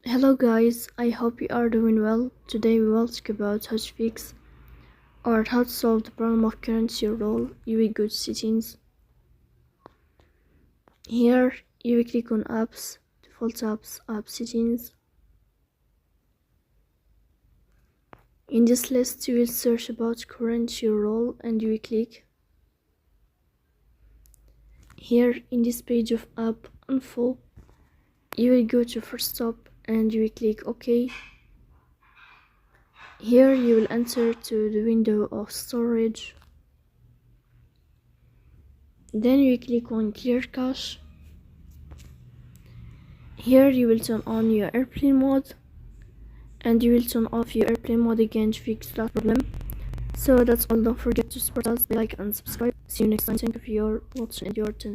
Hello guys, I hope you are doing well. Today we will talk about how to fix or how to solve the problem of Crunchyroll UI good settings. Here you will click on apps, default apps, app settings. In this list you will search about Crunchyroll and you will click. Here in this page of app info, you will go to first stop and you will click OK. Here you will enter to the window of storage. Then you click on clear cache. Here you will turn on your airplane mode and you will turn off your airplane mode again to fix that problem. So that's all. Don't forget to support us, like and subscribe. See you next time. Thank you for your watching and your attention.